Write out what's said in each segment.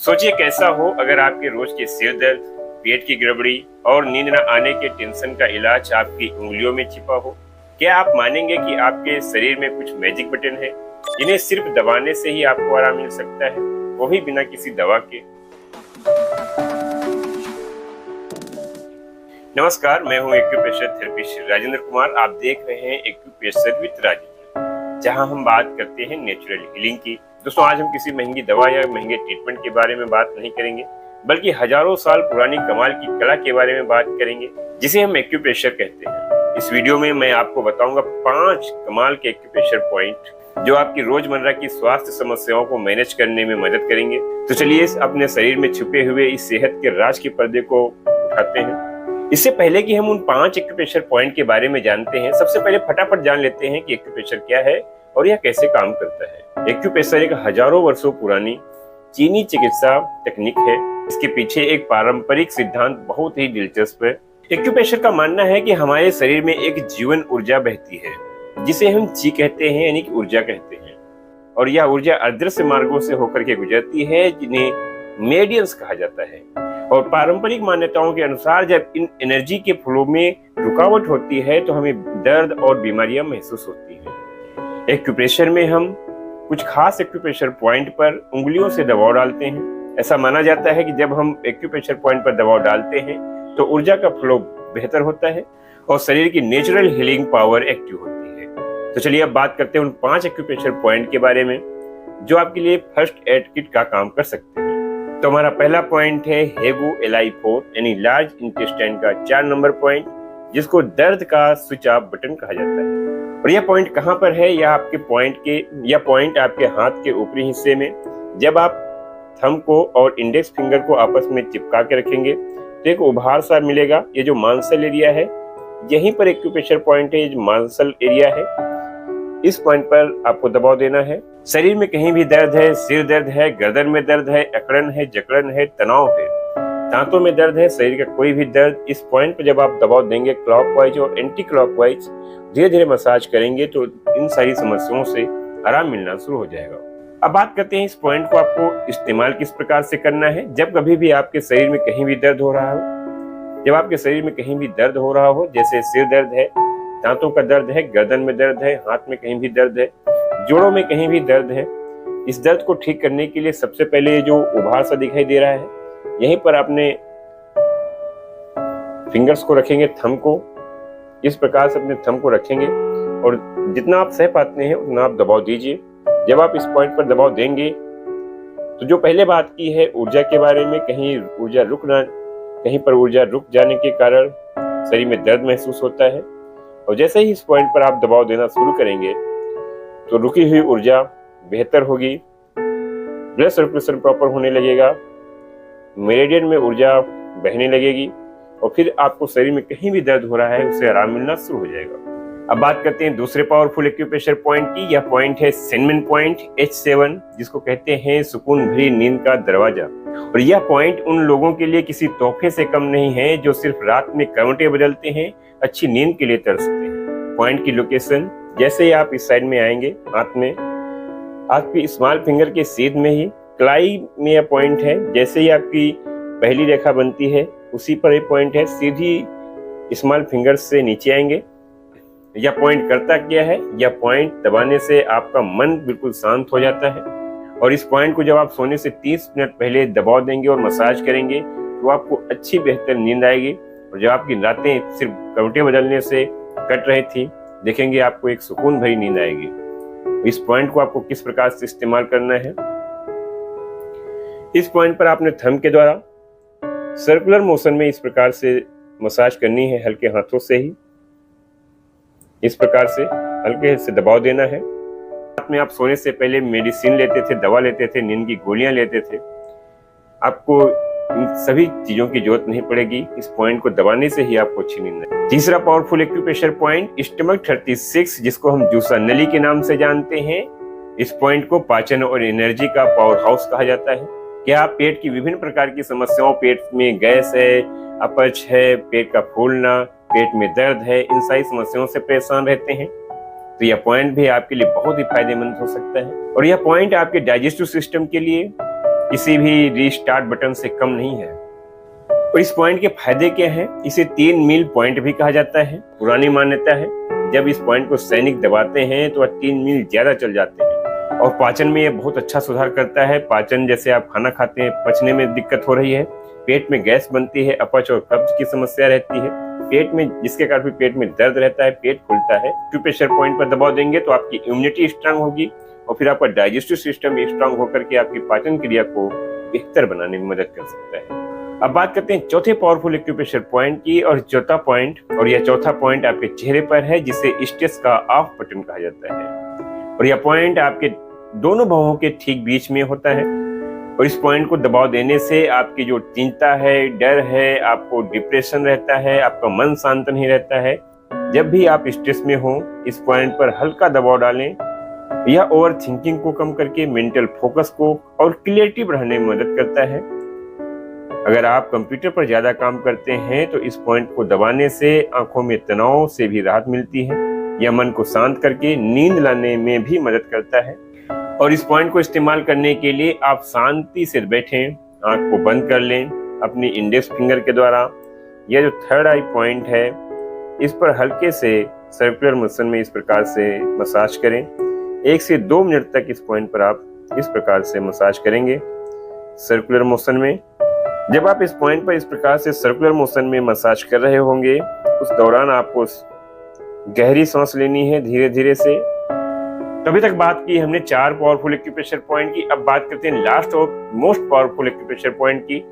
सोचिए कैसा हो अगर आपके रोज के सिर दर्द, पेट की गड़बड़ी और नींद न आने के टेंशन का इलाज आपकी उंगलियों में छिपा हो। क्या आप मानेंगे कि आपके शरीर में कुछ मैजिक बटन है जिन्हें सिर्फ दबाने से ही आपको आराम मिल सकता है, वो भी बिना किसी दवा के। नमस्कार, मैं हूं एक्यूप्रेशर थेरेपिस्ट राजेंद्र कुमार। आप देख रहे हैं एक्यूप्रेशर विद राजेंद्र, जहां हम बात करते हैं नेचुरल हीलिंग की। दोस्तों, आज हम किसी महंगी दवा या महंगे ट्रीटमेंट के बारे में बात नहीं करेंगे, बल्कि हजारों साल पुरानी कमाल की कला के बारे में बात करेंगे, जिसे हम एक्यूप्रेशर कहते हैं। इस वीडियो में मैं आपको बताऊंगा 5 कमाल के एक्यूप्रेशर पॉइंट जो आपकी रोजमर्रा की स्वास्थ्य समस्याओं को मैनेज करने में मदद करेंगे। तो चलिए अपने शरीर में छुपे हुए इस सेहत के राज के पर्दे को उठाते हैं। इससे पहले कि हम उन 5 एक्यूप्रेशर पॉइंट के बारे में जानते हैं, सबसे पहले फटाफट जान लेते हैं कि एक्यूप्रेशर क्या है और यह कैसे काम करता है। एक्यूप्रेशर एक हजारों वर्षों पुरानी चीनी चिकित्सा तकनीक है। इसके पीछे एक पारंपरिक सिद्धांत बहुत ही दिलचस्प है। एक्यूप्रेशर का मानना है कि हमारे शरीर में एक जीवन ऊर्जा बहती है, जिसे हम ची कहते हैं, यानी कि ऊर्जा कहते हैं, और यह ऊर्जा अदृश्य मार्गों से होकर के गुजरती है, जिन्हें मेरिडियंस कहा जाता है। और पारंपरिक मान्यताओं के अनुसार जब इन एनर्जी के फ्लो में रुकावट होती है तो हमें दर्द और बीमारियां महसूस होती हैं। एक्यूप्रेशर में हम कुछ खास एक्यूप्रेशर पॉइंट पर उंगलियों से दबाव डालते हैं। ऐसा माना जाता है कि जब हम एक्यूप्रेशर पॉइंट पर दबाव डालते हैं तो ऊर्जा का फ्लो बेहतर होता है और शरीर की नेचुरल हीलिंग पावर एक्टिव होती है। तो चलिए अब बात करते हैं उन 5 एक्यूप्रेशर पॉइंट के बारे में जो आपके लिए फर्स्ट एड किट का काम कर सकते हैं। तो हमारा पहला पॉइंट है हेगु LI4 यानी लार्ज इंटेस्टाइन का 4 नंबर पॉइंट, जिसको दर्द का स्विच ऑफ बटन कहा जाता है। और यह पॉइंट कहाँ पर है? यह पॉइंट आपके हाथ के ऊपरी हिस्से में। जब आप थंब को और इंडेक्स फिंगर को आपस में चिपका के रखेंगे तो एक उभार सा मिलेगा। ये जो मांसल एरिया है, यहीं पर एक्यूप्रेशर पॉइंट है। ये जो मांसल एरिया है, इस पॉइंट पर आपको दबाव देना है। शरीर में कहीं भी दर्द है, सिर दर्द है, गर्दन में दर्द है, अकड़न है, जकड़न है, तनाव है, दांतों में दर्द है, शरीर का कोई भी दर्द, इस पॉइंट पर जब आप दबाव देंगे क्लॉकवाइज और एंटी क्लॉकवाइज धीरे धीरे मसाज करेंगे तो इन सारी समस्याओं से आराम मिलना शुरू हो जाएगा। अब बात करते हैं इस पॉइंट को आपको इस्तेमाल किस प्रकार से करना है। जब कभी भी आपके शरीर में कहीं भी दर्द हो रहा हो, जब आपके शरीर में कहीं भी दर्द हो रहा हो, जैसे सिर दर्द है, दांतों का दर्द है, गर्दन में दर्द है, हाथ में कहीं भी दर्द है, जोड़ों में कहीं भी दर्द है, इस दर्द को ठीक करने के लिए सबसे पहले जो उभार सा दिखाई दे रहा है, यहीं पर आपने फिंगर्स को रखेंगे, थंब को इस प्रकार से अपने थंब को रखेंगे और जितना आप सह पाते हैं उतना आप दबाव दीजिए। जब आप इस पॉइंट पर दबाव देंगे तो जो पहले बात की है ऊर्जा के बारे में, कहीं पर ऊर्जा रुक जाने के कारण शरीर में दर्द महसूस होता है, और जैसे ही इस पॉइंट पर आप दबाव देना शुरू करेंगे तो रुकी हुई ऊर्जा बेहतर होगी, ब्लड सर्कुलेशन प्रॉपर होने लगेगा, मेरिडियन में ऊर्जा बहने लगेगी और फिर आपको शरीर में कहीं भी दर्द हो रहा है उससे आराम मिलना शुरू हो जाएगा। अब बात करते हैं दूसरे पावरफुल एक्यूप्रेशर पॉइंट की। यह पॉइंट है सेनमिन पॉइंट H7, जिसको कहते हैं सुकून भरी नींद का दरवाजा। और यह पॉइंट उन लोगों के लिए किसी तोहफे से कम नहीं है जो सिर्फ रात में करवटें बदलते हैं, अच्छी नींद के लिए तरसते हैं। पॉइंट की लोकेशन, जैसे ही आप इस साइड में आएंगे, हाथ में आपकी स्मॉल फिंगर के सीध में ही क्लाई में यह पॉइंट है। जैसे ही आपकी पहली रेखा बनती है उसी पर यह पॉइंट है। सीधी स्मॉल फिंगर से नीचे आएंगे। यह पॉइंट करता क्या है? यह पॉइंट दबाने से आपका मन बिल्कुल शांत हो जाता है, और इस पॉइंट को जब आप सोने से 30 मिनट पहले दबाव देंगे और मसाज करेंगे तो आपको अच्छी बेहतर नींद आएगी। और जब आपकी रातें सिर्फ करवटें बदलने से कट रही थी, देखेंगे आपको एक सुकून भरी नींद आएगी। इस पॉइंट को आपको किस प्रकार से इस्तेमाल करना है? इस पॉइंट पर आपने थंब के द्वारा सर्कुलर मोशन में इस प्रकार से मसाज करनी है, हल्के हाथों से ही इस प्रकार से हल्के से दबाव देना है। रात में आप सोने से पहले मेडिसिन लेते थे, दवा लेते थे, नींद की गोलियां लेते थे, आपको इन सभी चीजों की जरूरत नहीं पड़ेगी। इस पॉइंट को दबाने से ही आपको अच्छी नींद आएगी। तीसरा पावरफुल एक्यूप्रेशर पॉइंट स्टमक 36, जिसको हम जूसा नली के नाम से जानते हैं। इस पॉइंट को पाचन और एनर्जी का पावर हाउस कहा जाता है। क्या आप पेट की विभिन्न प्रकार की समस्याओं, पेट में गैस है, अपच है, पेट का फूलना, पेट में दर्द है, इन सारी समस्याओं से परेशान रहते हैं तो यह पॉइंट भी आपके लिए बहुत ही फायदेमंद हो सकता है। और यह पॉइंट आपके डाइजेस्टिव सिस्टम के लिए किसी भी रीस्टार्ट बटन से कम नहीं है। और इस पॉइंट के फायदे क्या हैं? इसे 3 मील पॉइंट भी कहा जाता है। पुरानी मान्यता है जब इस पॉइंट को सैनिक दबाते हैं तो वह 3 मील ज्यादा चल जाते हैं। और पाचन में यह बहुत अच्छा सुधार करता है। पाचन, जैसे आप खाना खाते हैं, पचने में दिक्कत हो रही है, पेट में गैस बनती है, अपच और कब्ज की समस्या रहती है, पेट में, जिसके कारण भी पेट में दर्द रहता है, पेट फूलता है, एक्यूप्रेशर पॉइंट पर दबाव देंगे तो आपकी इम्यूनिटी स्ट्रांग होगी और फिर आपका डाइजेस्टिव सिस्टम भी स्ट्रांग होकर के आपकी पाचन क्रिया को बेहतर बनाने में मदद कर सकता है। अब बात करते हैं चौथे पावरफुल एक्यूप्रेशर पॉइंट की। और चौथा पॉइंट आपके चेहरे पर है, जिसे स्ट्रेस का ऑफ बटन कहा जाता है। और यह पॉइंट आपके दोनों भौहों के ठीक बीच में होता है। और इस पॉइंट को दबाव देने से आपकी जो चिंता है, डर है, आपको डिप्रेशन रहता है, आपका मन शांत नहीं रहता है, जब भी आप स्ट्रेस में हो, इस पॉइंट पर हल्का दबाव डालें। यह ओवर थिंकिंग को कम करके मेंटल फोकस को और क्लियरिटी बढ़ाने में मदद करता है। अगर आप कंप्यूटर पर ज्यादा काम करते हैं तो इस पॉइंट को दबाने से आंखों में तनाव से भी राहत मिलती है। यह मन को शांत करके नींद लाने में भी मदद करता है। और इस पॉइंट को इस्तेमाल करने के लिए आप शांति से बैठें, आंख को बंद कर लें अपनी इंडेक्स फिंगर के द्वारा। यह जो थर्ड आई पॉइंट है, इस पर हल्के से सर्कुलर मोशन में इस प्रकार से मसाज करें। 1 से 2 मिनट तक इस पॉइंट पर आप इस प्रकार से मसाज करेंगे सर्कुलर मोशन में। जब आप इस पॉइंट पर इस प्रकार से सर्कुलर मोशन में मसाज कर रहे होंगे, उस दौरान आपको गहरी सांस लेनी है धीरे धीरे से। अभी तक बात की हमने 4 पावरफुल एक्यूप्रेशर पॉइंट की। अब बात करते हैं लास्ट और मोस्ट पावरफुल एक्यूप्रेशर पॉइंट की,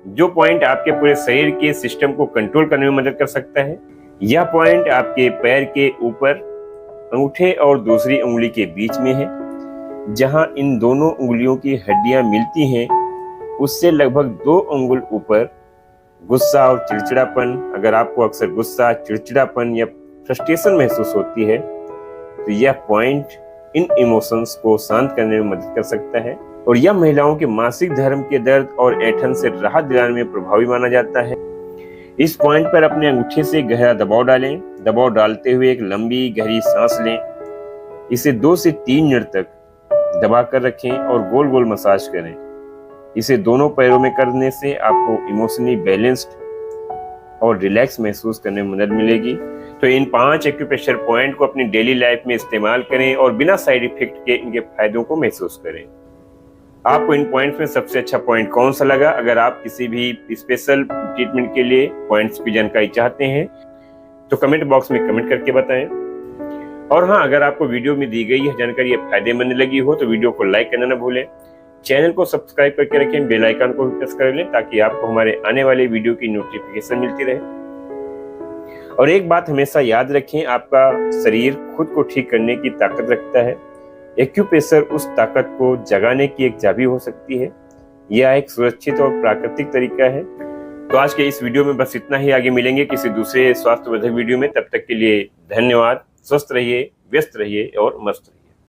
जो पॉइंट आपके पूरे शरीर के सिस्टम को कंट्रोल करने में मदद कर सकता है। यह पॉइंट आपके पैर के ऊपर अंगूठे और दूसरी उंगली के बीच में है। जहां इन दोनों उंगलियों की हड्डियां मिलती हैं, उससे लगभग 2 अंगुल ऊपर गुस्सा और चिड़चिड़ापन, अगर आपको अक्सर गुस्सा, चिड़चिड़ापन या फ्रस्ट्रेशन महसूस होती है तो यह पॉइंट इन इमोशंस को शांत करने में मदद कर सकता है। और यह महिलाओं के मासिक धर्म के दर्द और ऐंठन से राहत दिलाने में प्रभावी माना जाता है। इस पॉइंट पर अपने अंगूठे से गहरा दबाव डालें। दबाव डालते हुए एक लंबी गहरी सांस लें। इसे 2 से 3 मिनट तक दबा कर रखें और गोल गोल मसाज करें। इसे दोनों पैरों में करने से आपको इमोशनली बैलेंस्ड और रिलैक्स महसूस करने में मदद मिलेगी। तो इन 5 एक्यूप्रेशर पॉइंट को अपनी डेली लाइफ में इस्तेमाल करें और बिना साइड इफेक्ट के इनके फायदों को महसूस करें। आपको इन पॉइंट्स में सबसे अच्छा पॉइंट कौन सा लगा? अगर आप किसी भी स्पेशल ट्रीटमेंट के लिए पॉइंट्स की जानकारी चाहते हैं तो कमेंट बॉक्स में कमेंट करके बताएं। और हाँ, अगर आपको वीडियो में दी गई यह जानकारी फायदेमंद लगी हो तो वीडियो को लाइक करना न भूलें। चैनल को सब्सक्राइब करके रखें, बेल आइकन को प्रेस कर लें ताकि आपको हमारे आने वाले वीडियो की नोटिफिकेशन मिलती रहे। और एक बात हमेशा याद रखें, आपका शरीर खुद को ठीक करने की ताकत रखता है। एक्यूप्रेशर उस ताकत को जगाने की एक चाबी हो सकती है। यह एक सुरक्षित और प्राकृतिक तरीका है। तो आज के इस वीडियो में बस इतना ही। आगे मिलेंगे किसी दूसरे स्वास्थ्यवर्धक वीडियो में। तब तक के लिए धन्यवाद। स्वस्थ रहिए, व्यस्त रहिए और मस्त रहिए।